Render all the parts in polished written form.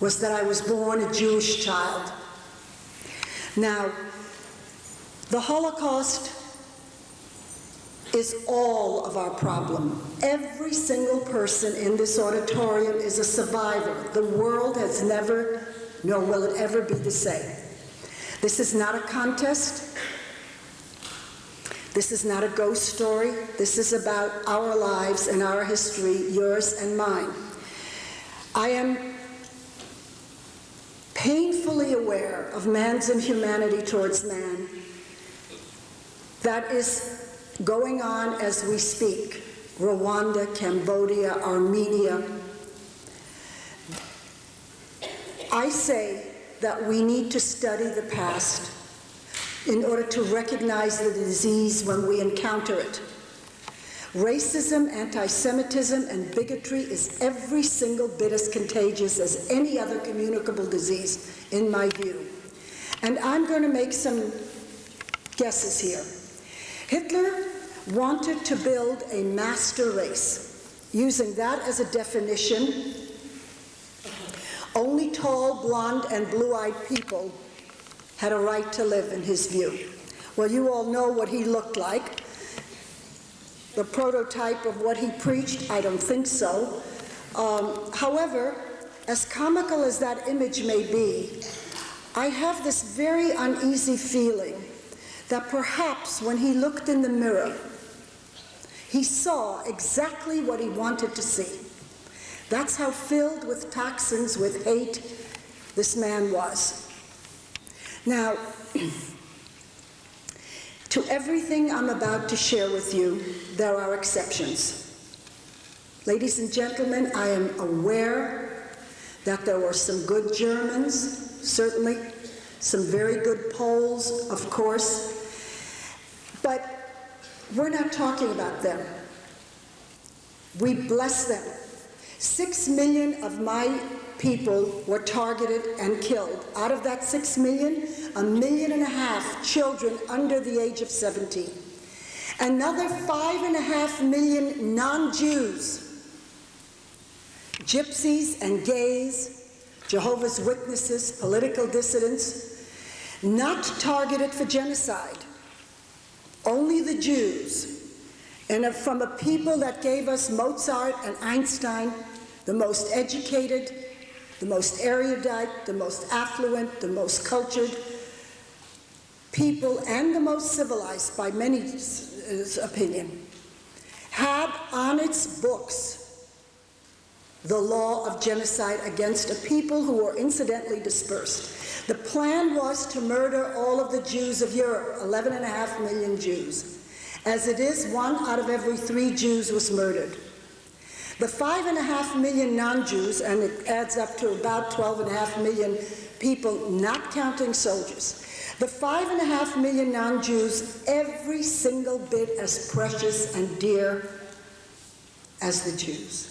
was that I was born a Jewish child. Now, the Holocaust is all of our problem. Every single person in this auditorium is a survivor. The world has never, nor will it ever be the same. This is not a contest. This is not a ghost story. This is about our lives and our history, yours and mine. I am painfully aware of man's inhumanity towards man. That is going on as we speak. Rwanda, Cambodia, Armenia. I say that we need to study the past in order to recognize the disease when we encounter it. Racism, anti-Semitism, and bigotry is every single bit as contagious as any other communicable disease, in my view. And I'm going to make some guesses here. Hitler wanted to build a master race. Using that as a definition, only tall, blonde, and blue-eyed people had a right to live, in his view. Well, you all know what he looked like. The prototype of what he preached, I don't think so. However, as comical as that image may be, I have this very uneasy feeling that perhaps when he looked in the mirror, he saw exactly what he wanted to see. That's how filled with toxins, with hate, this man was. Now, to everything I'm about to share with you, there are exceptions. Ladies and gentlemen, I am aware that there were some good Germans, certainly, some very good Poles, of course, but we're not talking about them. We bless them. 6 million of my people were targeted and killed. Out of that 6 million, 1.5 million children under the age of 17. Another 5.5 million non-Jews, gypsies and gays, Jehovah's Witnesses, political dissidents, not targeted for genocide. Only the Jews, and from a people that gave us Mozart and Einstein, the most educated, the most erudite, the most affluent, the most cultured people, and the most civilized, by many's opinion, had on its books the law of genocide against a people who were incidentally dispersed. The plan was to murder all of the Jews of Europe, 11.5 million Jews. As it is, 1 out of every 3 Jews was murdered. The 5.5 million non-Jews, and it adds up to about 12.5 million people, not counting soldiers. The 5.5 million non-Jews, every single bit as precious and dear as the Jews.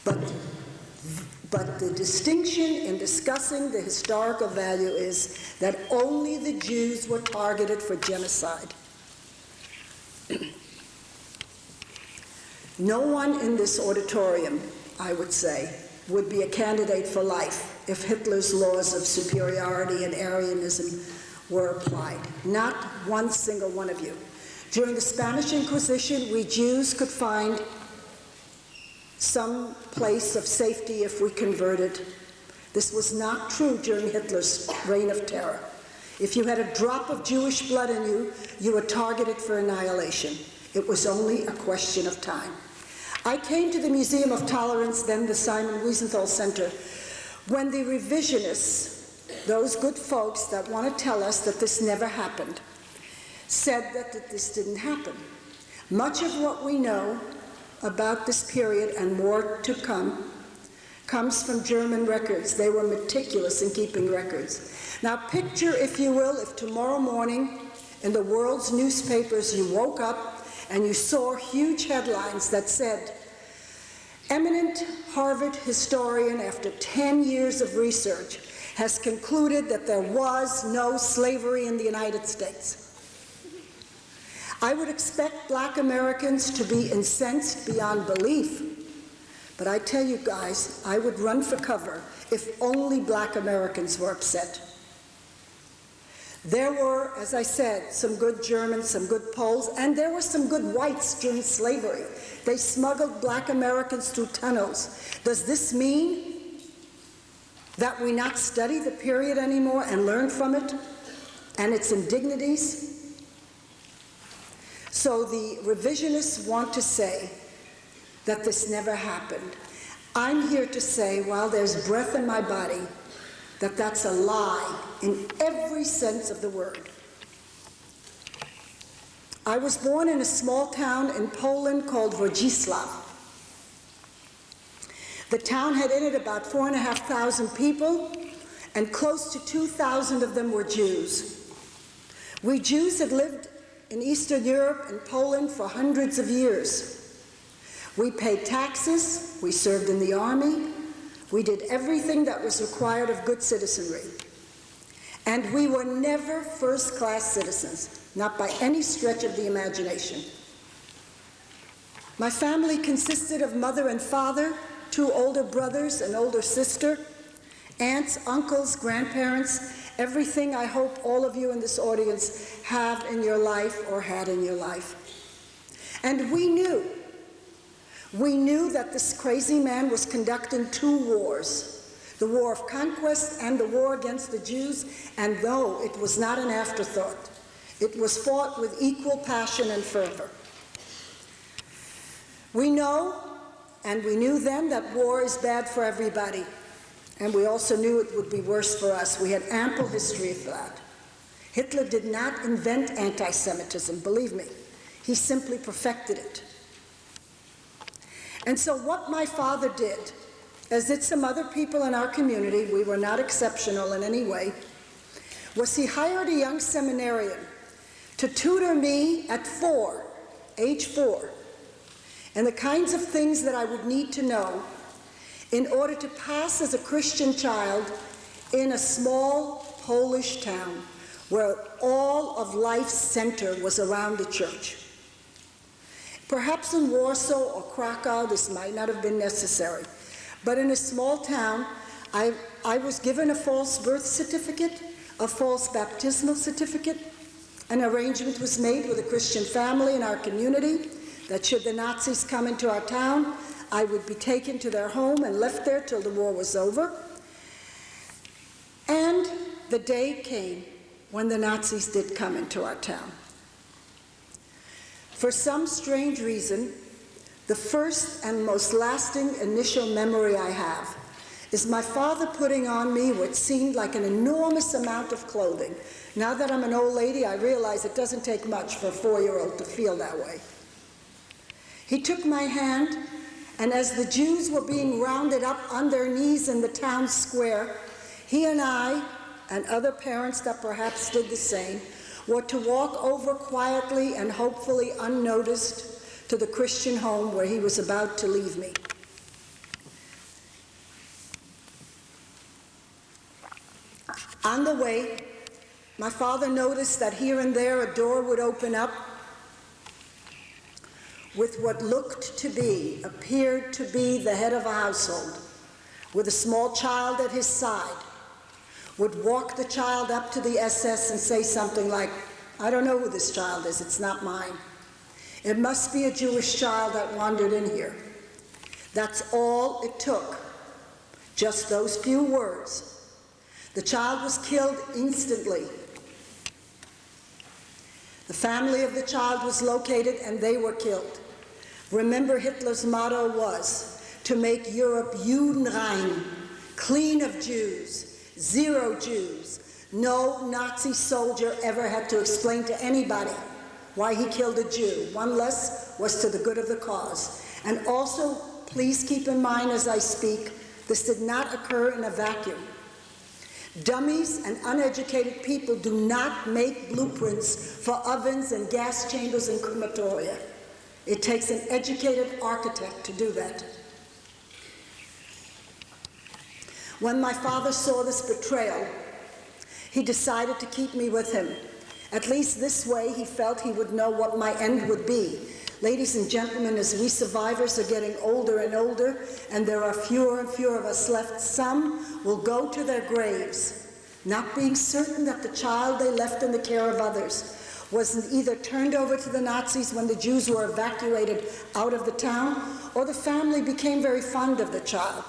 But the distinction in discussing the historical value is that only the Jews were targeted for genocide. No one in this auditorium, I would say, would be a candidate for life if Hitler's laws of superiority and Aryanism were applied. Not one single one of you. During the Spanish Inquisition, we Jews could find some place of safety if we converted. This was not true during Hitler's reign of terror. If you had a drop of Jewish blood in you, you were targeted for annihilation. It was only a question of time. I came to the Museum of Tolerance, then the Simon Wiesenthal Center, when the revisionists, those good folks that want to tell us that this never happened, said that this didn't happen. Much of what we know about this period, and more to come, comes from German records. They were meticulous in keeping records. Now picture, if you will, if tomorrow morning in the world's newspapers you woke up and you saw huge headlines that said, eminent Harvard historian, after 10 years of research, has concluded that there was no slavery in the United States. I would expect Black Americans to be incensed beyond belief, But I tell you guys, I would run for cover if only black Americans were upset. There were, as I said, some good Germans, some good Poles, and there were some good whites during slavery. They smuggled black Americans through tunnels. Does this mean that we not study the period anymore and learn from it and its indignities? So the revisionists want to say that this never happened. I'm here to say, while there's breath in my body, that that's a lie in every sense of the word. I was born in a small town in Poland called Wrocław. The town had in it about 4,500 people, and close to 2,000 of them were Jews. We Jews had lived in Eastern Europe and Poland for hundreds of years. We paid taxes, we served in the army, we did everything that was required of good citizenry. And we were never first-class citizens, not by any stretch of the imagination. My family consisted of mother and father, 2 older brothers, an older sister, aunts, uncles, grandparents, everything I hope all of you in this audience have in your life or had in your life. And we knew that this crazy man was conducting 2 wars, the war of conquest and the war against the Jews, and though it was not an afterthought, it was fought with equal passion and fervor. We know, and we knew then, that war is bad for everybody, and we also knew it would be worse for us. We had ample history for that. Hitler did not invent anti-Semitism, believe me. He simply perfected it. And so what my father did, as did some other people in our community, we were not exceptional in any way, was he hired a young seminarian to tutor me at age 4, and the kinds of things that I would need to know in order to pass as a Christian child in a small Polish town where all of life's center was around the church. Perhaps in Warsaw or Krakow, this might not have been necessary. But in a small town, I was given a false birth certificate, a false baptismal certificate. An arrangement was made with a Christian family in our community that should the Nazis come into our town, I would be taken to their home and left there till the war was over. And the day came when the Nazis did come into our town. For some strange reason, the first and most lasting initial memory I have is my father putting on me what seemed like an enormous amount of clothing. Now that I'm an old lady, I realize it doesn't take much for a 4-year-old to feel that way. He took my hand, and as the Jews were being rounded up on their knees in the town square, he and I, and other parents that perhaps did the same, were to walk over quietly and hopefully unnoticed to the Christian home where he was about to leave me. On the way, my father noticed that here and there a door would open up with what appeared to be the head of a household, with a small child at his side, would walk the child up to the SS and say something like, "I don't know who this child is, it's not mine. It must be a Jewish child that wandered in here." That's all it took, just those few words. The child was killed instantly. The family of the child was located and they were killed. Remember, Hitler's motto was to make Europe Judenrein, clean of Jews, 0 Jews. No Nazi soldier ever had to explain to anybody why he killed a Jew. One less was to the good of the cause. And also, please keep in mind as I speak, this did not occur in a vacuum. Dummies and uneducated people do not make blueprints for ovens and gas chambers and crematoria. It takes an educated architect to do that. When my father saw this betrayal, he decided to keep me with him. At least this way he felt he would know what my end would be. Ladies and gentlemen, as we survivors are getting older and older, and there are fewer and fewer of us left, some will go to their graves, not being certain that the child they left in the care of others was either turned over to the Nazis when the Jews were evacuated out of the town, or the family became very fond of the child,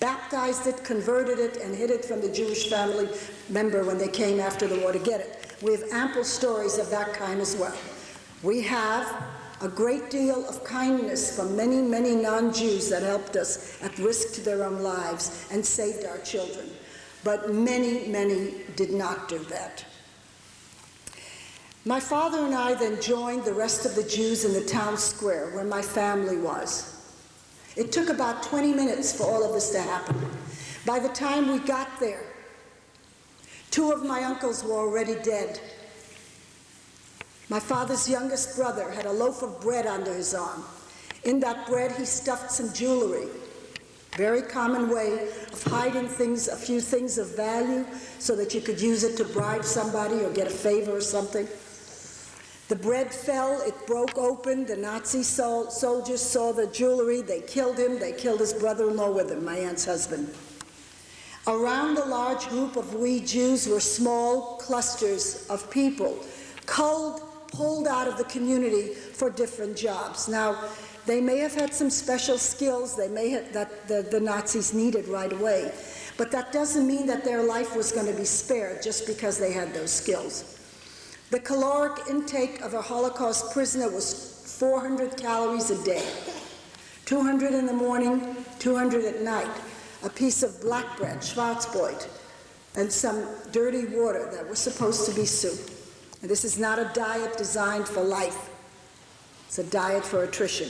baptized it, converted it, and hid it from the Jewish family member when they came after the war to get it. We have ample stories of that kind as well. We have a great deal of kindness from many, many non-Jews that helped us at risk to their own lives and saved our children. But many, many did not do that. My father and I then joined the rest of the Jews in the town square where my family was. It took about 20 minutes for all of this to happen. By the time we got there, 2 of my uncles were already dead. My father's youngest brother had a loaf of bread under his arm. In that bread, he stuffed some jewelry. Very common way of hiding things, a few things of value, so that you could use it to bribe somebody or get a favor or something. The bread fell, it broke open, the Nazi soldiers saw the jewelry, they killed him, they killed his brother-in-law with him, my aunt's husband. Around the large group of we Jews were small clusters of people, pulled out of the community for different jobs. Now, they may have had some special skills they may have, that the Nazis needed right away, but that doesn't mean that their life was going to be spared just because they had those skills. The caloric intake of a Holocaust prisoner was 400 calories a day, 200 in the morning, 200 at night, a piece of black bread, Schwarzbrot, and some dirty water that was supposed to be soup. And this is not a diet designed for life. It's a diet for attrition.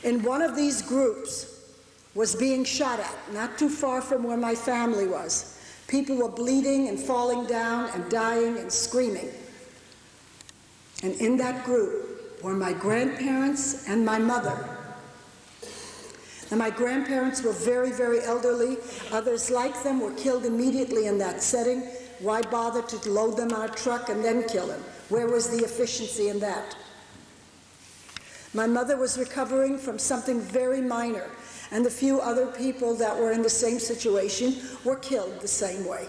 In one of these groups was being shot at, not too far from where my family was. People were bleeding and falling down and dying and screaming. And in that group were my grandparents and my mother. And my grandparents were very, very elderly. Others like them were killed immediately in that setting. Why bother to load them on a truck and then kill them? Where was the efficiency in that? My mother was recovering from something very minor, and the few other people that were in the same situation were killed the same way.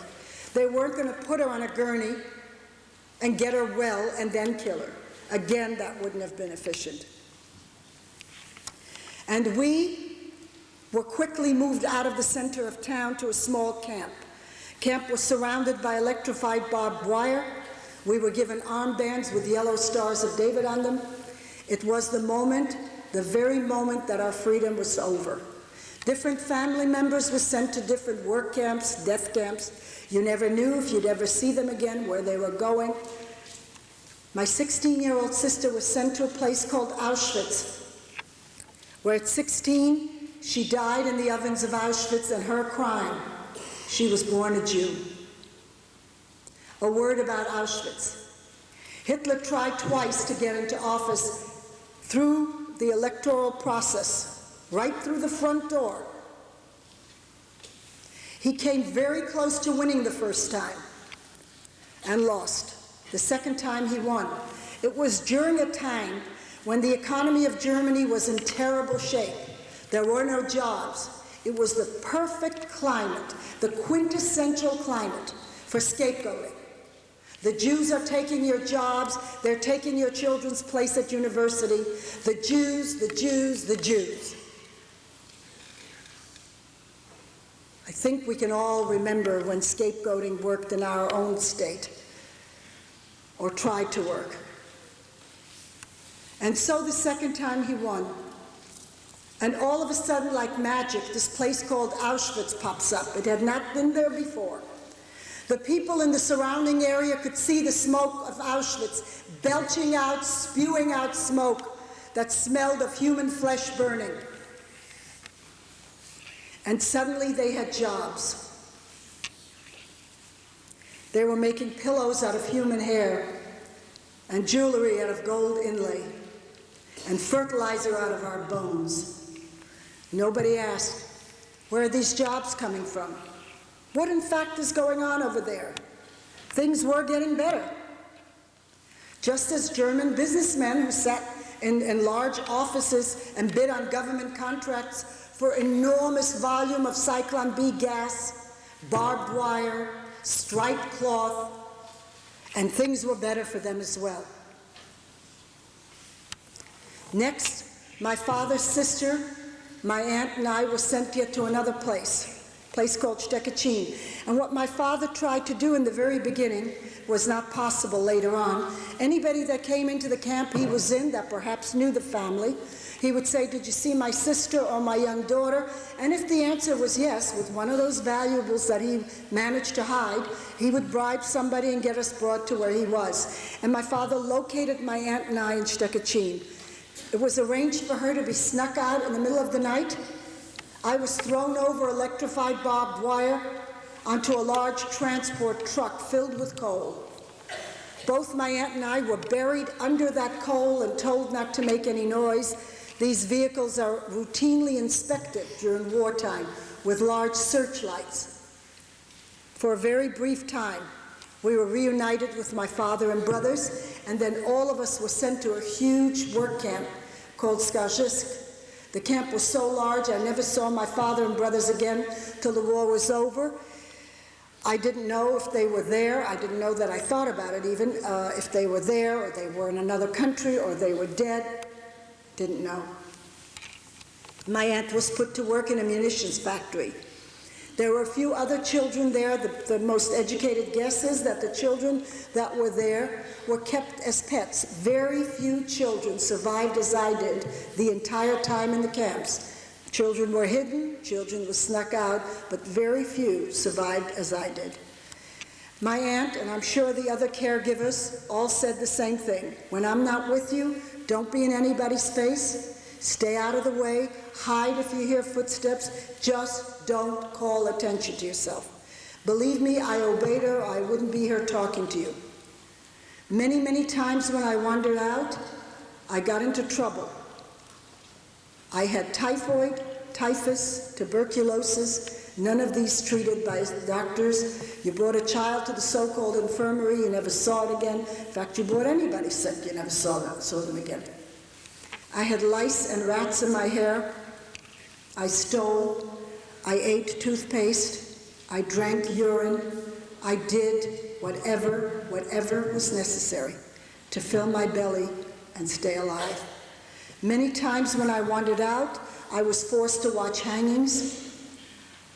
They weren't going to put her on a gurney and get her well and then kill her. Again, that wouldn't have been efficient. And we were quickly moved out of the center of town to a small camp. Camp was surrounded by electrified barbed wire. We were given armbands with yellow stars of David on them. It was the moment, the very moment that our freedom was over. Different family members were sent to different work camps, death camps. You never knew if you'd ever see them again, where they were going. My 16-year-old sister was sent to a place called Auschwitz, where at 16, she died in the ovens of Auschwitz, and her crime, she was born a Jew. A word about Auschwitz. Hitler tried twice to get into office through the electoral process, right through the front door. He came very close to winning the first time and lost. The second time he won. It was during a time when the economy of Germany was in terrible shape. There were no jobs. It was the perfect climate, the quintessential climate for scapegoating. The Jews are taking your jobs, they're taking your children's place at university. The Jews, the Jews, the Jews. I think we can all remember when scapegoating worked in our own state, or tried to work. And so the second time he won. And all of a sudden, like magic, this place called Auschwitz pops up. It had not been there before. The people in the surrounding area could see the smoke of Auschwitz belching out, spewing out smoke that smelled of human flesh burning. And suddenly they had jobs. They were making pillows out of human hair, and jewelry out of gold inlay, and fertilizer out of our bones. Nobody asked, where are these jobs coming from? What in fact is going on over there? Things were getting better. Just as German businessmen who sat in large offices and bid on government contracts for enormous volume of Cyclone B gas, barbed wire, striped cloth, and things were better for them as well. Next, my father's sister, my aunt, and I were sent yet to another place called Stekachin. And what my father tried to do in the very beginning was not possible later on. Anybody that came into the camp he was in that perhaps knew the family, he would say, "Did you see my sister or my young daughter?" And if the answer was yes, with one of those valuables that he managed to hide, he would bribe somebody and get us brought to where he was. And my father located my aunt and I in Stekachin. It was arranged for her to be snuck out in the middle of the night. I was thrown over electrified barbed wire onto a large transport truck filled with coal. Both my aunt and I were buried under that coal and told not to make any noise. These vehicles are routinely inspected during wartime with large searchlights. For a very brief time, we were reunited with my father and brothers, and then all of us were sent to a huge work camp called Skarjisk. The camp was so large, I never saw my father and brothers again till the war was over. I didn't know if they were there. I didn't know that I thought about it even, if they were there or they were in another country or they were dead. Didn't know. My aunt was put to work in a munitions factory. There were a few other children there. The most educated guess is that the children that were there were kept as pets. Very few children survived as I did the entire time in the camps. Children were hidden, children were snuck out, but very few survived as I did. My aunt, and I'm sure the other caregivers, all said the same thing. When I'm not with you, don't be in anybody's face. Stay out of the way. Hide if you hear footsteps. Just don't call attention to yourself. Believe me, I obeyed her, or I wouldn't be here talking to you. Many, many times when I wandered out, I got into trouble. I had typhoid, typhus, tuberculosis, none of these treated by doctors. You brought a child to the so-called infirmary, you never saw it again. In fact, you brought anybody sick, you never saw them again. I had lice and rats in my hair. I stole. I ate toothpaste. I drank urine. I did whatever was necessary to fill my belly and stay alive. Many times when I wandered out, I was forced to watch hangings.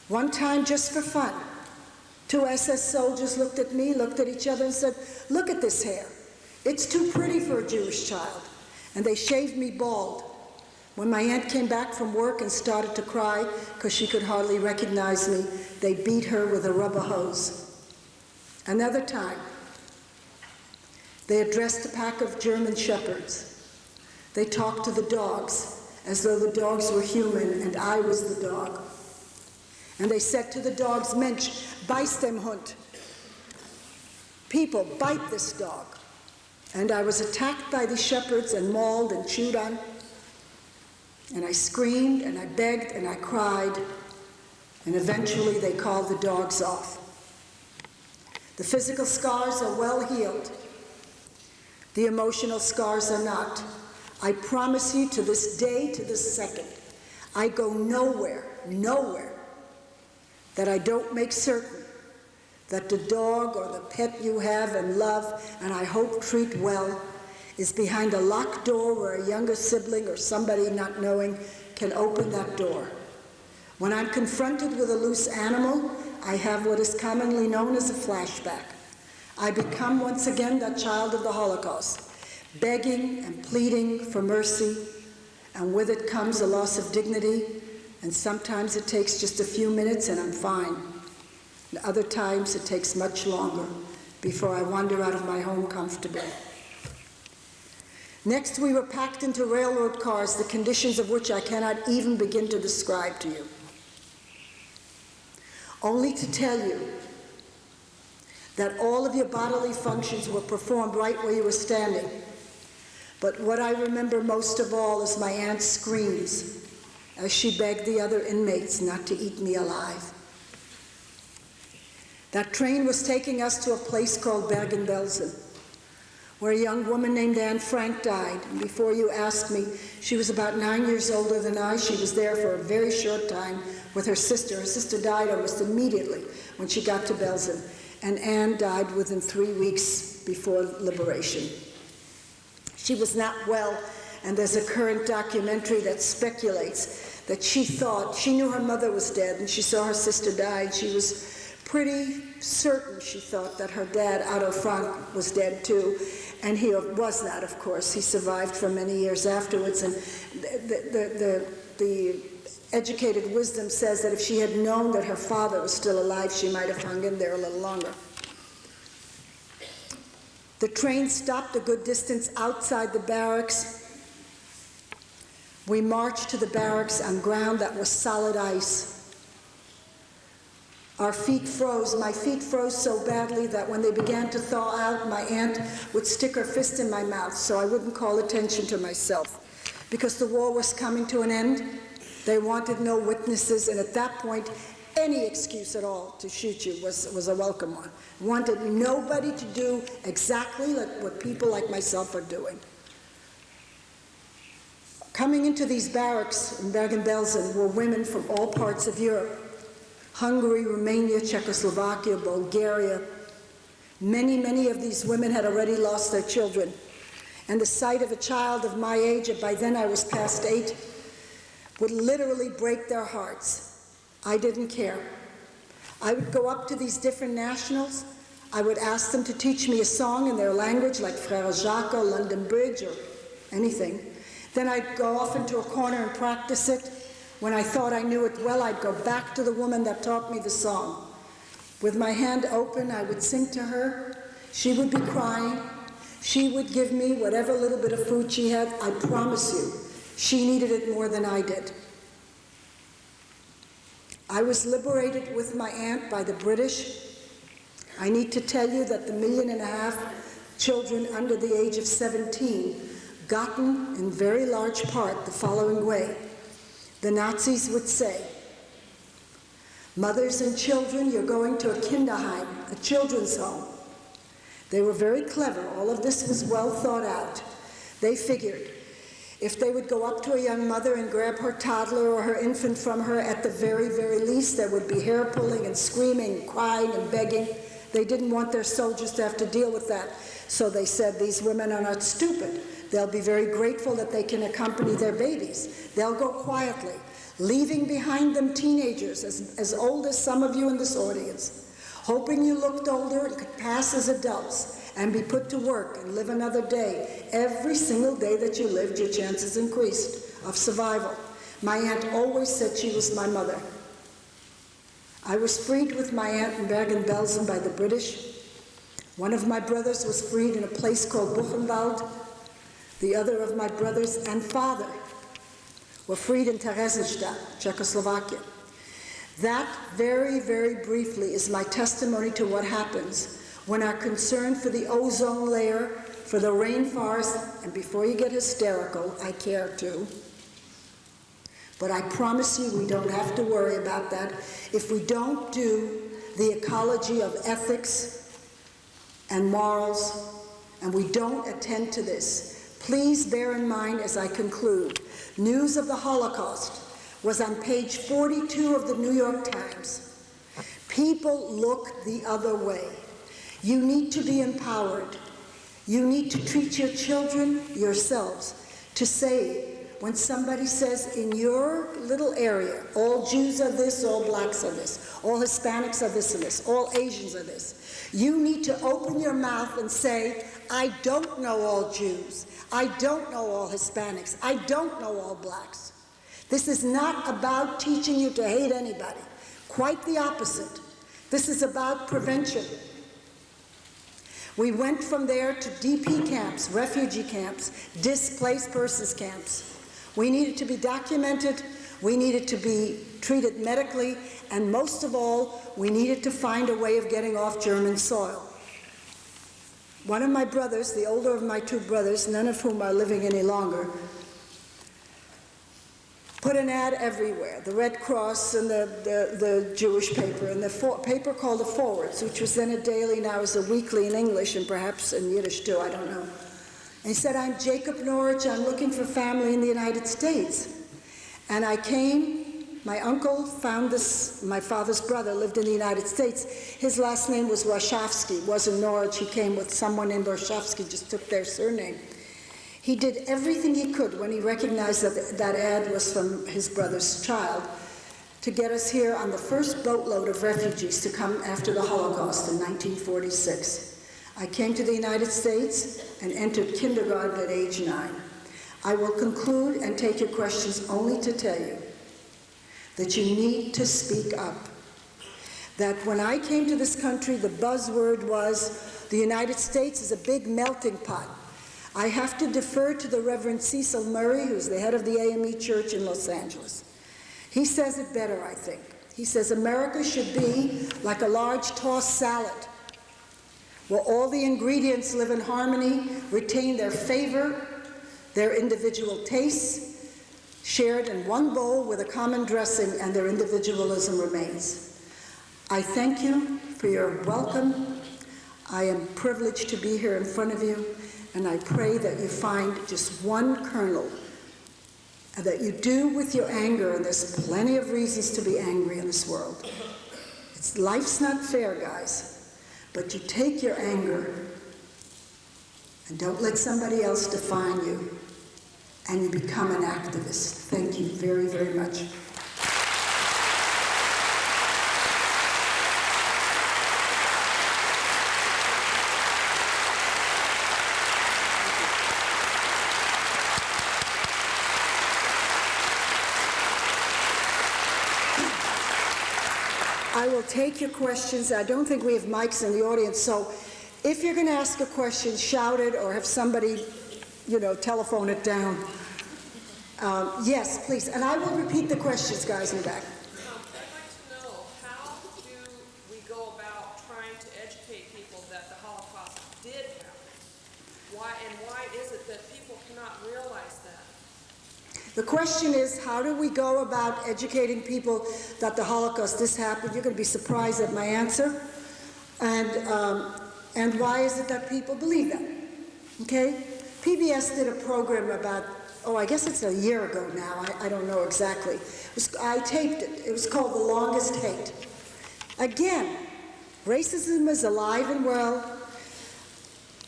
One time, just for fun, 2 SS soldiers looked at me, looked at each other and said, "Look at this hair. It's too pretty for a Jewish child." And they shaved me bald. When my aunt came back from work and started to cry because she could hardly recognize me, they beat her with a rubber hose. Another time, they addressed a pack of German shepherds. They talked to the dogs as though the dogs were human and I was the dog. And they said to the dogs, "Mensch, beiß dem Hund." People, bite this dog. And I was attacked by the shepherds and mauled and chewed on. And I screamed and I begged and I cried. And eventually they called the dogs off. The physical scars are well healed. The emotional scars are not. I promise you, to this day, to this second, I go nowhere that I don't make certain that the dog or the pet you have and love, and I hope treat well, is behind a locked door where a younger sibling or somebody not knowing can open that door. When I'm confronted with a loose animal, I have what is commonly known as a flashback. I become once again that child of the Holocaust, begging and pleading for mercy, and with it comes a loss of dignity, and sometimes it takes just a few minutes and I'm fine. And other times it takes much longer before I wander out of my home comfortably. Next, we were packed into railroad cars, the conditions of which I cannot even begin to describe to you. Only to tell you that all of your bodily functions were performed right where you were standing. But what I remember most of all is my aunt's screams as she begged the other inmates not to eat me alive. That train was taking us to a place called Bergen-Belsen. where a young woman named Anne Frank died. And before you ask me, she was about 9 years older than I. She was there for a very short time with her sister. Her sister died almost immediately when she got to Belsen, and Anne died within 3 weeks before liberation. She was not well, and there's a current documentary that speculates that she knew her mother was dead, and she saw her sister die, and she was pretty certain, she thought, that her dad, Otto Frank, was dead too. And he was not, of course. He survived for many years afterwards. And the educated wisdom says that if she had known that her father was still alive, she might have hung in there a little longer. The train stopped a good distance outside the barracks. We marched to the barracks on ground that was solid ice. Our feet froze. My feet froze so badly that when they began to thaw out, my aunt would stick her fist in my mouth so I wouldn't call attention to myself. Because the war was coming to an end, they wanted no witnesses, and at that point, any excuse at all to shoot you was a welcome one. Wanted nobody to do exactly like what people like myself are doing. Coming into these barracks in Bergen-Belsen were women from all parts of Europe. Hungary, Romania, Czechoslovakia, Bulgaria. Many, many of these women had already lost their children. And the sight of a child of my age, and by then I was past 8, would literally break their hearts. I didn't care. I would go up to these different nationals. I would ask them to teach me a song in their language, like Frère Jacques or London Bridge or anything. Then I'd go off into a corner and practice it. When I thought I knew it well, I'd go back to the woman that taught me the song. With my hand open, I would sing to her. She would be crying. She would give me whatever little bit of food she had. I promise you, she needed it more than I did. I was liberated with my aunt by the British. I need to tell you that the 1.5 million children under the age of 17 gotten in very large part the following way. The Nazis would say, mothers and children, you're going to a Kinderheim, a children's home. They were very clever. All of this was well thought out. They figured if they would go up to a young mother and grab her toddler or her infant from her, at the very, very least, there would be hair pulling and screaming and crying and begging. They didn't want their soldiers to have to deal with that. So they said, these women are not stupid. They'll be very grateful that they can accompany their babies. They'll go quietly, leaving behind them teenagers as old as some of you in this audience, hoping you looked older and could pass as adults and be put to work and live another day. Every single day that you lived, your chances increased of survival. My aunt always said she was my mother. I was freed with my aunt in Bergen-Belsen by the British. One of my brothers was freed in a place called Buchenwald. The other of my brothers and father were freed in Theresienstadt, Czechoslovakia. That, very, very briefly, is my testimony to what happens when our concern for the ozone layer, for the rainforest, and before you get hysterical, I care too. But I promise you we don't have to worry about that if we don't do the ecology of ethics and morals, and we don't attend to this. Please bear in mind as I conclude, news of the Holocaust was on page 42 of the New York Times. People look the other way. You need to be empowered. You need to treat your children, yourselves, to say, when somebody says in your little area, all Jews are this, all blacks are this, all Hispanics are this and this, all Asians are this, you need to open your mouth and say, I don't know all Jews. I don't know all Hispanics. I don't know all blacks. This is not about teaching you to hate anybody. Quite the opposite. This is about prevention. We went from there to DP camps, refugee camps, displaced persons camps. We needed to be documented, we needed to be treated medically, and most of all, we needed to find a way of getting off German soil. One of my brothers, the older of my two brothers, none of whom are living any longer, put an ad everywhere, the Red Cross and the Jewish paper, and the paper called the Forwards, which was then a daily, now is a weekly in English and perhaps in Yiddish too, I don't know. And he said, I'm Jacob Norwich, I'm looking for family in the United States. And I came, my uncle found this, my father's brother lived in the United States. His last name was Warshawski, wasn't Norwich, he came with someone named Warshawski, just took their surname. He did everything he could when he recognized that that ad was from his brother's child to get us here on the first boatload of refugees to come after the Holocaust in 1946. I came to the United States and entered kindergarten at age 9. I will conclude and take your questions only to tell you that you need to speak up. That when I came to this country, the buzzword was the United States is a big melting pot. I have to defer to the Reverend Cecil Murray, who's the head of the AME Church in Los Angeles. He says it better, I think. He says America should be like a large tossed salad, where all the ingredients live in harmony, retain their flavor, their individual tastes, shared in one bowl with a common dressing, and their individualism remains. I thank you for your welcome. I am privileged to be here in front of you. And I pray that you find just one kernel, and that you do with your anger, and there's plenty of reasons to be angry in this world. Life's not fair, guys, but you take your anger and don't let somebody else define you, and you become an activist. Thank you very, very much. I will take your questions. I don't think we have mics in the audience, so if you're going to ask a question, shout it or have somebody, telephone it down. Yes, please. And I will repeat the questions, guys, in the back. I'd like to know, how do we go about trying to educate people that the Holocaust did happen? Why is it that people cannot realize that? The question is, how do we go about educating people that the Holocaust, this happened? You're going to be surprised at my answer. And why is it that people believe that? Okay? PBS did a program about, I guess it's a year ago now. I don't know exactly. I taped it. It was called The Longest Hate. Again, racism is alive and well.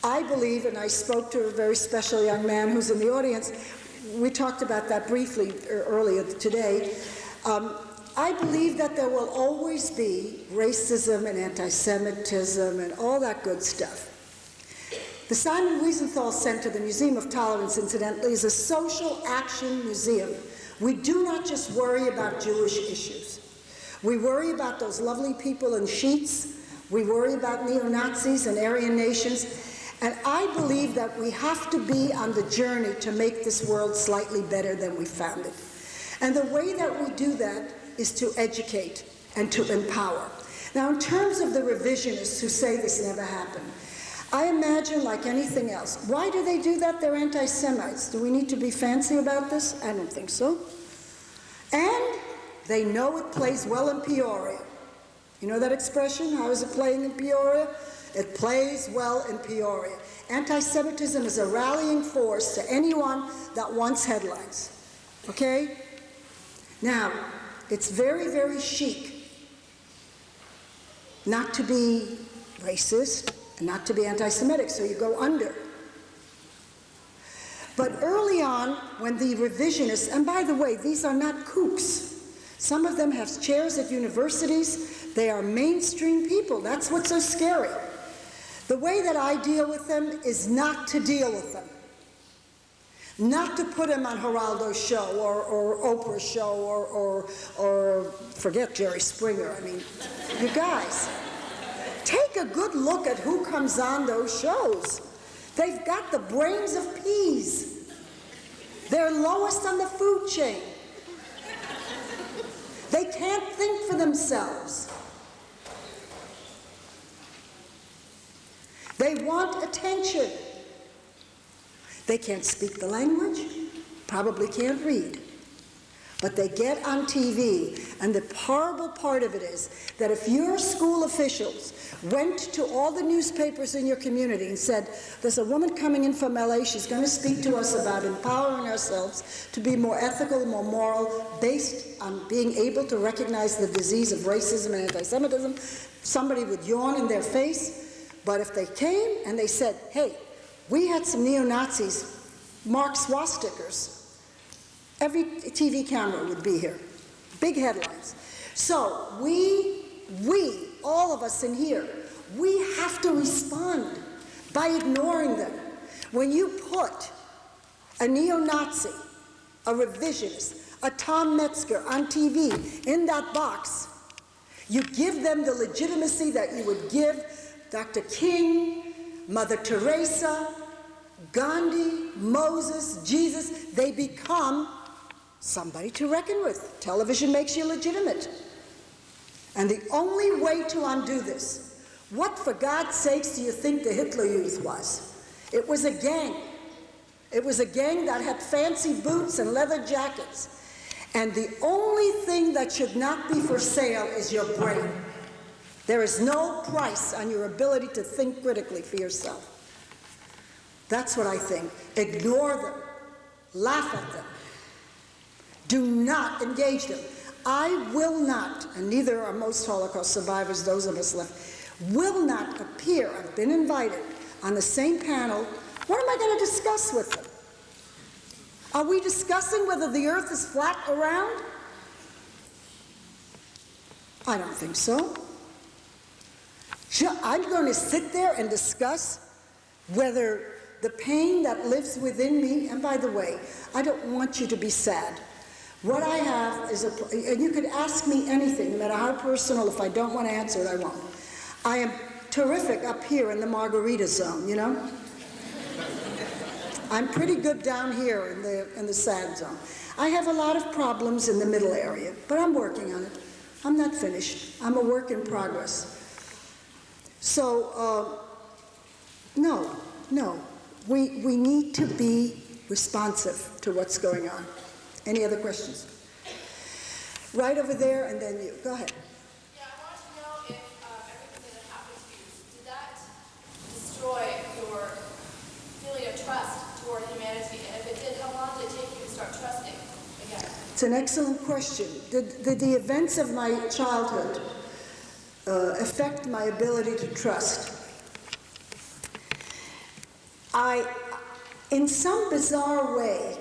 I believe, and I spoke to a very special young man who's in the audience, we talked about that briefly earlier today. I believe that there will always be racism and anti-Semitism and all that good stuff. The Simon Wiesenthal Center, the Museum of Tolerance, incidentally, is a social action museum. We do not just worry about Jewish issues. We worry about those lovely people in sheets. We worry about neo-Nazis and Aryan nations. And I believe that we have to be on the journey to make this world slightly better than we found it. And the way that we do that is to educate and to empower. Now, in terms of the revisionists who say this never happened, I imagine, like anything else, why do they do that? They're anti-Semites. Do we need to be fancy about this? I don't think so. And they know it plays well in Peoria. You know that expression? How is it playing in Peoria? It plays well in Peoria. Anti-Semitism is a rallying force to anyone that wants headlines. Okay? Now, it's very, very chic not to be racist and not to be anti-Semitic, so you go under. But early on, when the revisionists, and by the way, these are not kooks. Some of them have chairs at universities. They are mainstream people. That's what's so scary. The way that I deal with them is not to deal with them. Not to put them on Geraldo's show or Oprah's show or forget Jerry Springer. I mean, you guys, take a good look at who comes on those shows. They've got the brains of peas. They're lowest on the food chain. They can't think for themselves. They want attention. They can't speak the language, probably can't read. But they get on TV, and the horrible part of it is that if your school officials went to all the newspapers in your community and said, there's a woman coming in from LA, she's going to speak to us about empowering ourselves to be more ethical and more moral, based on being able to recognize the disease of racism and anti-Semitism, somebody would yawn in their face. But if they came and they said, hey, we had some neo-Nazis mark swastikas, every TV camera would be here. Big headlines. So we, all of us in here, we have to respond by ignoring them. When you put a neo-Nazi, a revisionist, a Tom Metzger on TV in that box, you give them the legitimacy that you would give Dr. King, Mother Teresa, Gandhi, Moses, Jesus. They become somebody to reckon with. Television makes you legitimate. And the only way to undo this, what for God's sakes do you think the Hitler Youth was? It was a gang. It was a gang that had fancy boots and leather jackets. And the only thing that should not be for sale is your brain. There is no price on your ability to think critically for yourself. That's what I think. Ignore them. Laugh at them. Do not engage them. I will not, and neither are most Holocaust survivors, those of us left, will not appear, I've been invited, on the same panel. What am I going to discuss with them? Are we discussing whether the earth is flat or round? I don't think so. I'm going to sit there and discuss whether the pain that lives within me, and by the way, I don't want you to be sad. What I have is and you could ask me anything, no matter how personal. If I don't want to answer it, I won't. I am terrific up here in the margarita zone, you know? I'm pretty good down here in the sad zone. I have a lot of problems in the middle area, but I'm working on it. I'm not finished. I'm a work in progress. So, no. We need to be responsive to what's going on. Any other questions? Right over there, and then you. Go ahead. Yeah, I wanted to know if everything that happened to you, did that destroy your feeling of trust toward humanity? And if it did, how long did it take you to start trusting again? It's an excellent question. Did the events of my childhood affect my ability to trust? In some bizarre way,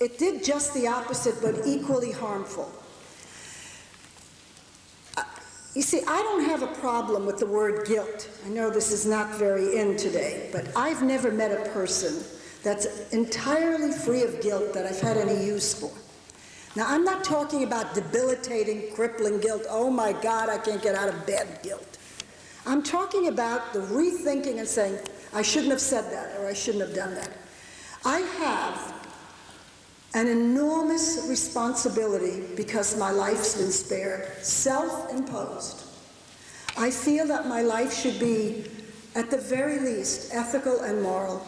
it did just the opposite, but equally harmful. You see, I don't have a problem with the word guilt. I know this is not very in today, but I've never met a person that's entirely free of guilt that I've had any use for. Now, I'm not talking about debilitating, crippling guilt. Oh my God, I can't get out of bed guilt. I'm talking about the rethinking and saying, I shouldn't have said that, or I shouldn't have done that. I have an enormous responsibility because my life's been spared, self-imposed. I feel that my life should be, at the very least, ethical and moral.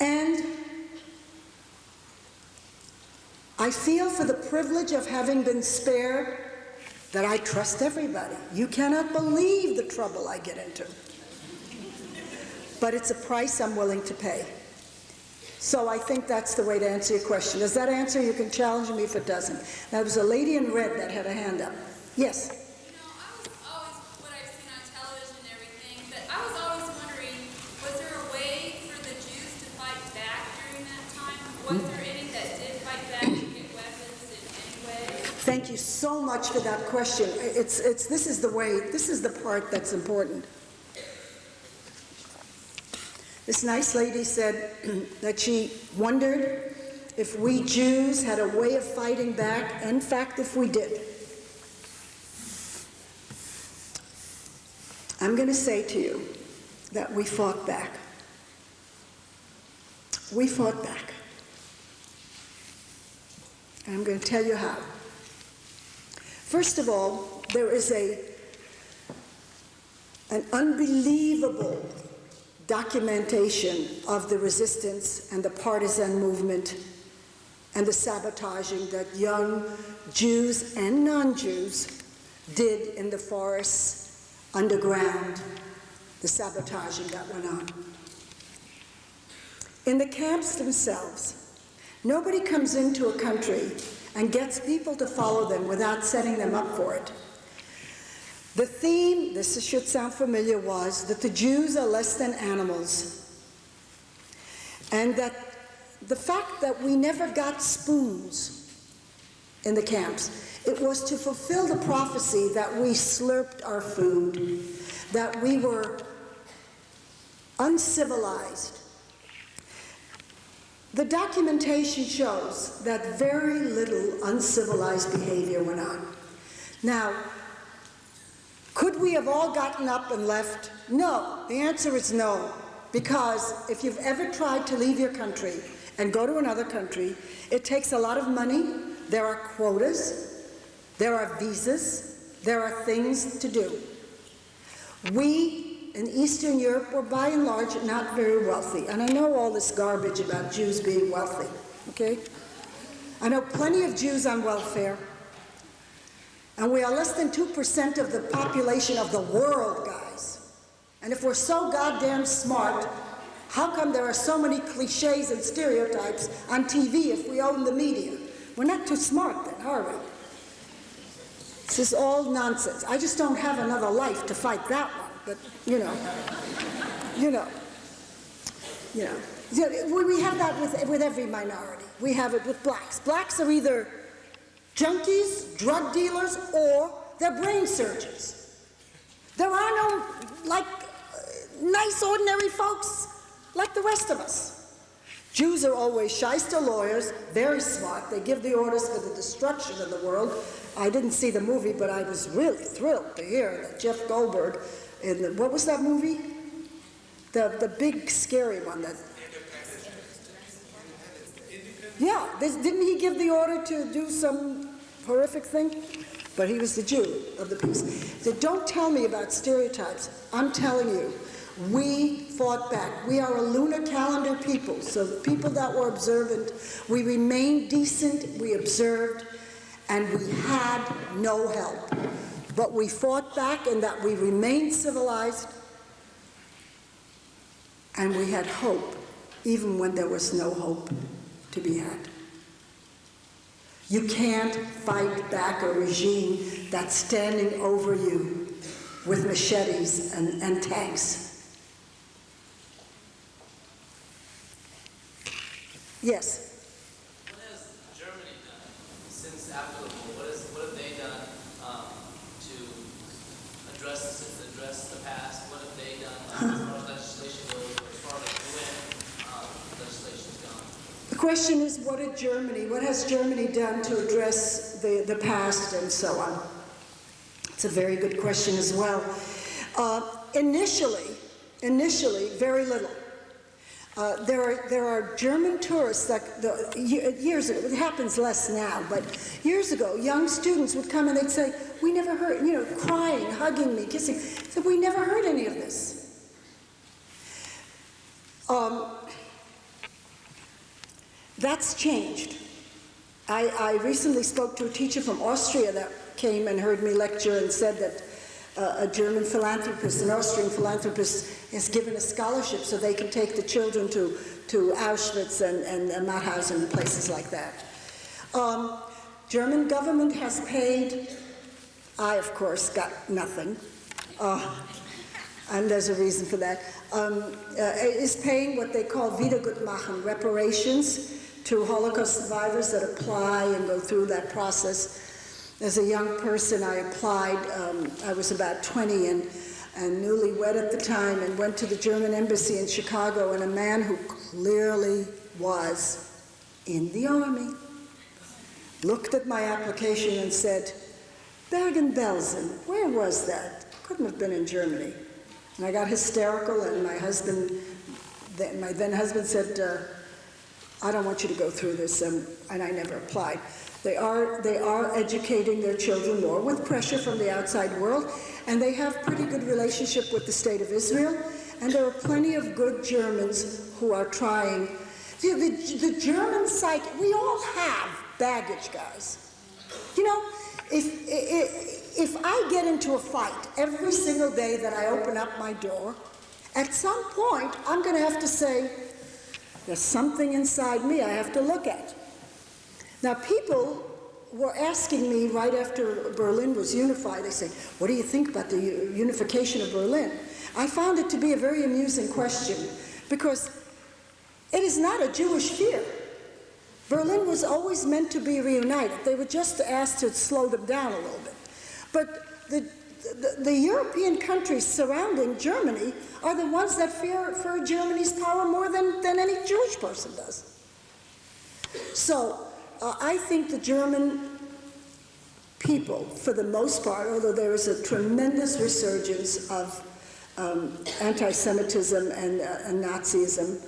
And I feel for the privilege of having been spared that I trust everybody. You cannot believe the trouble I get into. But it's a price I'm willing to pay. So I think that's the way to answer your question. Does that answer? You can challenge me if it doesn't. There was a lady in red that had a hand up. Yes? You know, I was always, what I've seen on television and everything, but I was always wondering, was there a way for the Jews to fight back during that time? Was there any that did fight back to get weapons in any way? Thank you so much for that question. This is the part that's important. This nice lady said that she wondered if we Jews had a way of fighting back. In fact, if we did. I'm going to say to you that we fought back. We fought back. And I'm going to tell you how. First of all, there is an unbelievable documentation of the resistance and the partisan movement and the sabotaging that young Jews and non-Jews did in the forests, underground, the sabotaging that went on. In the camps themselves, nobody comes into a country and gets people to follow them without setting them up for it. The theme, this should sound familiar, was that the Jews are less than animals, and that the fact that we never got spoons in the camps, it was to fulfill the prophecy that we slurped our food, that we were uncivilized. The documentation shows that very little uncivilized behavior went on. Now, could we have all gotten up and left? No. The answer is no. Because if you've ever tried to leave your country and go to another country, it takes a lot of money. There are quotas. There are visas. There are things to do. We in Eastern Europe were by and large not very wealthy. And I know all this garbage about Jews being wealthy, okay? I know plenty of Jews on welfare. And we are less than 2% of the population of the world, guys. And if we're so goddamn smart, how come there are so many cliches and stereotypes on TV if we own the media? We're not too smart then, are we? This is all nonsense. I just don't have another life to fight that one, but you know. We have that with every minority. We have it with blacks. Blacks are either junkies, drug dealers, or they're brain surgeons. There are no, nice, ordinary folks like the rest of us. Jews are always shyster lawyers, very smart. They give the orders for the destruction of the world. I didn't see the movie, but I was really thrilled to hear that Jeff Goldberg, what was that movie? The big, scary one. Yeah, didn't he give the order to do some horrific thing? But he was the Jew of the piece. So don't tell me about stereotypes. I'm telling you, we fought back. We are a lunar calendar people, so the people that were observant, we remained decent, we observed, and we had no help. But we fought back in that we remained civilized, and we had hope, even when there was no hope to be had. You can't fight back a regime that's standing over you with machetes and tanks. Yes? What has Germany done since after the war? What have they done to address the past? What have they done as far as legislation goes, or as far as when legislation's gone? The question is, what has Germany done to address the past and so on? It's a very good question as well. Initially, very little. There are German tourists that years ago, it happens less now, but years ago, young students would come and they'd say, we never heard, crying, hugging me, kissing. So we never heard any of this. That's changed. I recently spoke to a teacher from Austria that came and heard me lecture and said that a German philanthropist, an Austrian philanthropist, has given a scholarship so they can take the children to Auschwitz and Mauthausen and places like that. German government has paid, I of course got nothing, and there's a reason for that, is paying what they call Wiedergutmachen, reparations to Holocaust survivors that apply and go through that process. As a young person, I applied. I was about 20 and newlywed at the time, and went to the German embassy in Chicago, and a man who clearly was in the army looked at my application and said, Bergen-Belsen, where was that? Couldn't have been in Germany. And I got hysterical, and my then husband said, I don't want you to go through this, and I never applied. They are educating their children more with pressure from the outside world, and they have pretty good relationship with the State of Israel, and there are plenty of good Germans who are trying. The German psyche, we all have baggage, guys. You know, if I get into a fight every single day that I open up my door, at some point I'm going to have to say, there's something inside me I have to look at. Now, people were asking me right after Berlin was unified, they say, what do you think about the unification of Berlin? I found it to be a very amusing question, because it is not a Jewish fear. Berlin was always meant to be reunited. They were just asked to slow them down a little bit. But the European countries surrounding Germany are the ones that fear Germany's power more than any Jewish person does. So I think the German people, for the most part, although there is a tremendous resurgence of anti-Semitism and Nazism,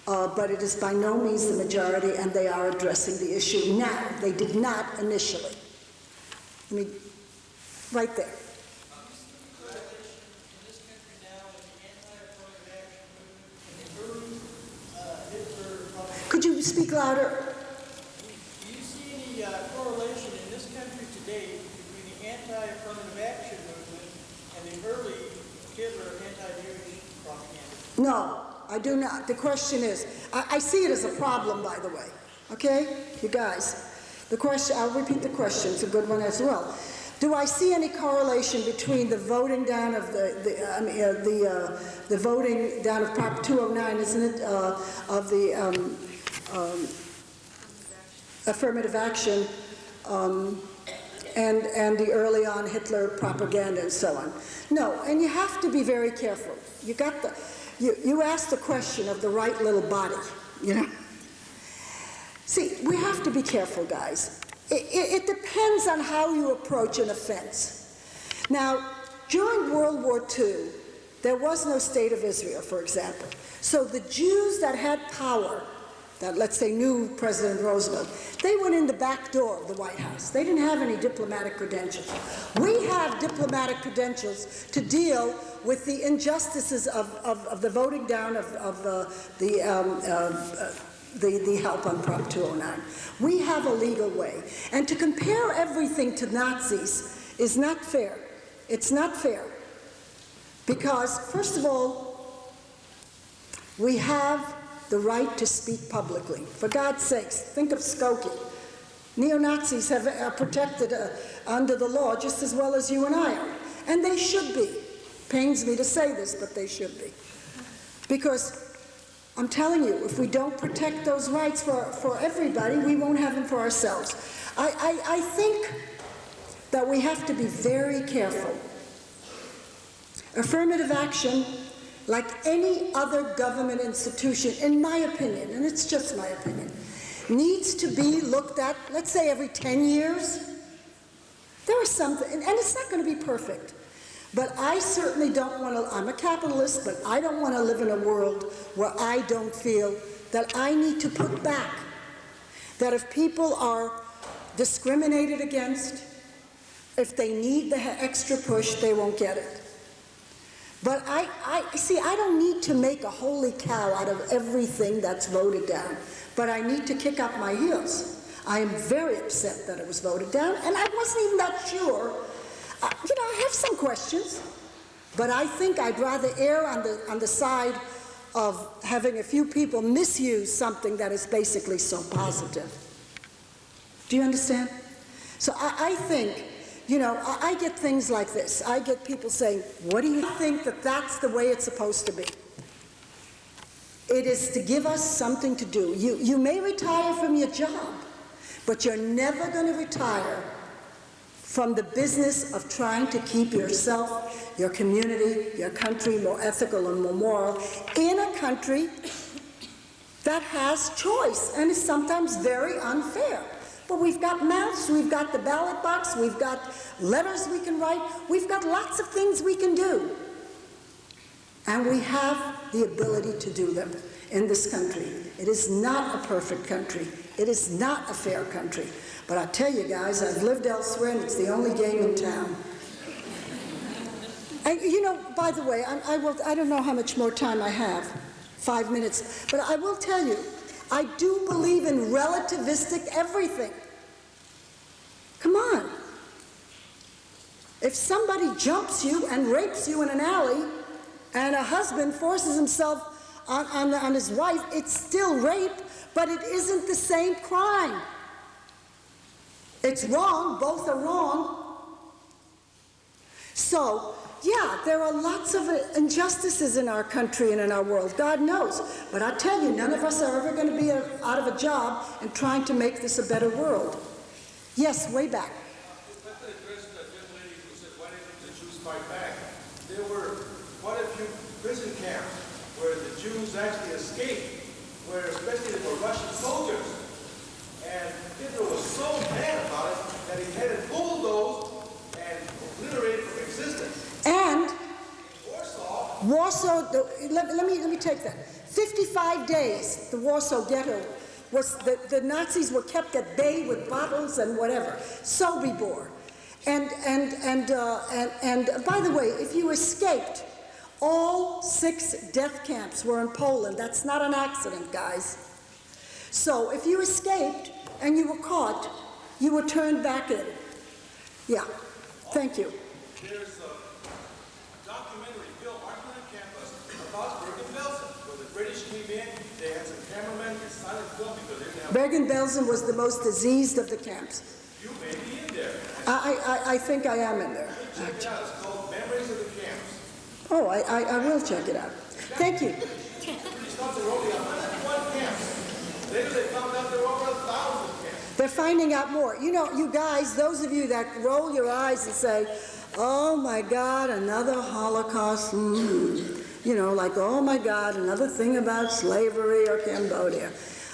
but it is by no means the majority, and they are addressing the issue now. They did not initially. I mean, right there. Could you speak louder? Do you see any correlation in this country today between the anti-affirmative action movement and the early Hitler anti-Jewish propaganda? No, I do not. The question is, I see it as a problem, by the way. Okay, you guys. The question, I'll repeat the question, it's a good one as well. Do I see any correlation between the voting down of the voting down of Prop 209, isn't it, of the affirmative action and the early on Hitler propaganda and so on? No, and you have to be very careful. You asked the question of the right little body, you know. See, we have to be careful, guys. It depends on how you approach an offense. Now, during World War II, there was no state of Israel, for example. So the Jews that had power, that let's say knew President Roosevelt, they went in the back door of the White House. They didn't have any diplomatic credentials. We have diplomatic credentials to deal with the injustices of the voting down of the help on Prop 209. We have a legal way. And to compare everything to Nazis is not fair. It's not fair. Because, first of all, we have the right to speak publicly. For God's sakes, think of Skokie. Neo-Nazis are protected under the law just as well as you and I are. And they should be. Pains me to say this, but they should be. Because I'm telling you, if we don't protect those rights for everybody, we won't have them for ourselves. I think that we have to be very careful. Affirmative action, like any other government institution, in my opinion, and it's just my opinion, needs to be looked at, let's say every 10 years. There is something, and it's not going to be perfect. But I certainly don't want to, I'm a capitalist, but I don't want to live in a world where I don't feel that I need to put back. That if people are discriminated against, if they need the extra push, they won't get it. But I don't need to make a holy cow out of everything that's voted down. But I need to kick up my heels. I am very upset that it was voted down, and I wasn't even that sure. I have some questions, but I think I'd rather err on the side of having a few people misuse something that is basically so positive. Do you understand? So I think, I get things like this. I get people saying, what do you think that that's the way it's supposed to be? It is to give us something to do. You may retire from your job, but you're never going to retire from the business of trying to keep yourself, your community, your country more ethical and more moral in a country that has choice and is sometimes very unfair. But we've got mouths, we've got the ballot box, we've got letters we can write, we've got lots of things we can do. And we have the ability to do them in this country. It is not a perfect country. It is not a fair country. But I tell you guys, I've lived elsewhere and it's the only game in town. And by the way, I don't know how much more time I have, 5 minutes, but I will tell you, I do believe in relativistic everything. Come on. If somebody jumps you and rapes you in an alley, and a husband forces himself on his wife, it's still rape, but it isn't the same crime. It's wrong, both are wrong. So, yeah, there are lots of injustices in our country and in our world, God knows. But I tell you, none of us are ever going to be out of a job and trying to make this a better world. Yes, way back. If I could address the young lady who said, why didn't the Jews fight back? There were quite a few prison camps where the Jews actually escaped, where especially they were Russian soldiers. And Hitler was so mad about it that he had it bulldozed and obliterated from existence. And Warsaw, let me take that. 55 days, the Warsaw Ghetto was, the Nazis were kept at bay with bottles and whatever. Sobibor. And by the way, if you escaped, all 6 death camps were in Poland. That's not an accident, guys. So if you escaped and you were caught, you were turned back in. Yeah, thank you. there's a documentary film right on campus about Bergen-Belsen, where the British came in, they had some cameramen and silent film because they didn't have... Bergen-Belsen was the most diseased of the camps. You may be in there. I think I am in there. Check it out. It's called Memories of the Camps. Oh, I will check it out. Thank you. British comes to only 101 camps. Later they found out there were over 1,000 camps. They're finding out more. You know, you guys, those of you that roll your eyes and say, oh my God, another Holocaust, you know, like, oh my God, another thing about slavery or Cambodia.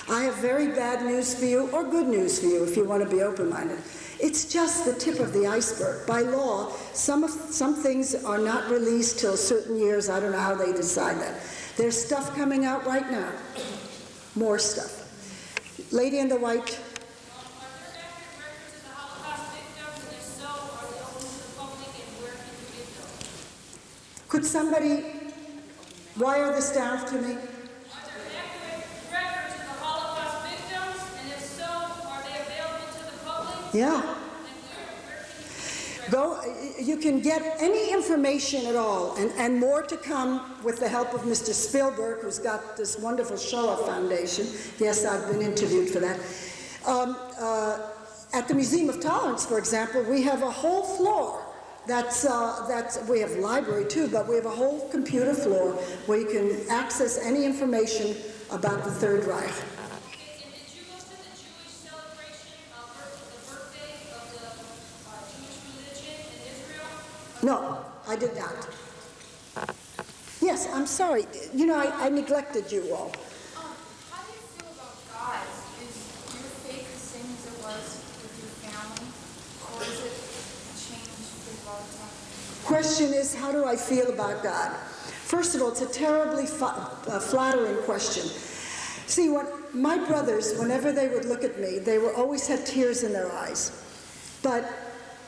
I have very bad news for you, or good news for you if you want to be open-minded. It's just the tip of the iceberg. By law, some things are not released till certain years. I don't know how they decide that. There's stuff coming out right now. More stuff. Lady in the white. Are there accurate records of the Holocaust victims? And if so, are they open to the public, and where can you get them? Could somebody wire this down to me? Are there accurate records of the Holocaust victims? And if so, are they available to the public? Yeah. And where can you get these records? Go, you can get any information at all, and more to come with the help of Mr. Spielberg, who's got this wonderful Shoah Foundation. Yes, I've been interviewed for that. At the Museum of Tolerance, for example, we have a whole floor we have library too, but we have a whole computer floor where you can access any information about the Third Reich. And did you go to the Jewish celebration of the birthday of the Jewish religion in Israel? No, I did not. Yes, I'm sorry. You know, I neglected you all. How do you feel about God? Is your faith the same as it was with your family? Or is it changed with all the time? Question is, how do I feel about God? First of all, it's a terribly flattering question. See, when my brothers, whenever they would look at me, they always had tears in their eyes. But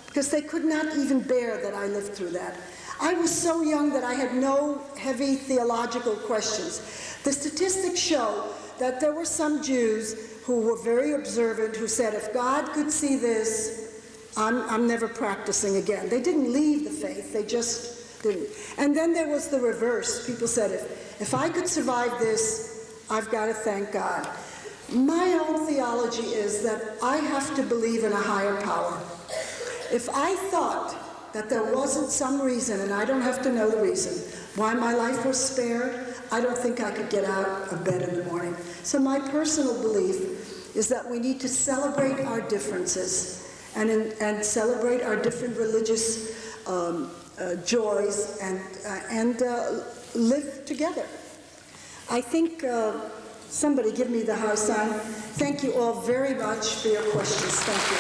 because they could not even bear that I lived through that. I was so young that I had no heavy theological questions. The statistics show that there were some Jews who were very observant who said, if God could see this, I'm never practicing again. They didn't leave the faith, they just didn't. And then there was the reverse. People said, if I could survive this, I've got to thank God. My own theology is that I have to believe in a higher power. If I thought that there wasn't some reason, and I don't have to know the reason, why my life was spared, I don't think I could get out of bed in the morning. So my personal belief is that we need to celebrate our differences and celebrate our different religious joys and live together. I think somebody give me the high sign. Thank you all very much for your questions. Thank you.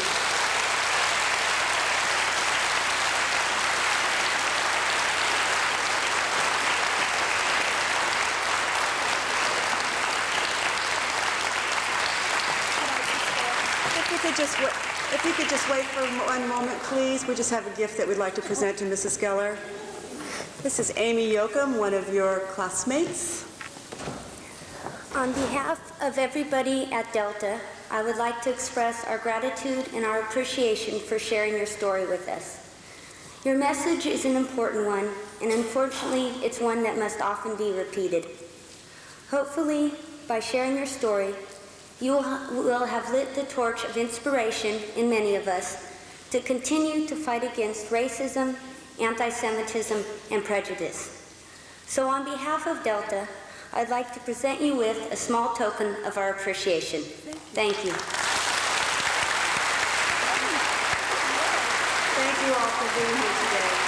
If you could just wait for one moment, please. We just have a gift that we'd like to present to Mrs. Geller. This is Amy Yoakum, one of your classmates. On behalf of everybody at Delta, I would like to express our gratitude and our appreciation for sharing your story with us. Your message is an important one, and unfortunately, it's one that must often be repeated. Hopefully, by sharing your story, you will have lit the torch of inspiration in many of us to continue to fight against racism, anti-Semitism, and prejudice. So on behalf of Delta, I'd like to present you with a small token of our appreciation. Thank you. Thank you all for being here today.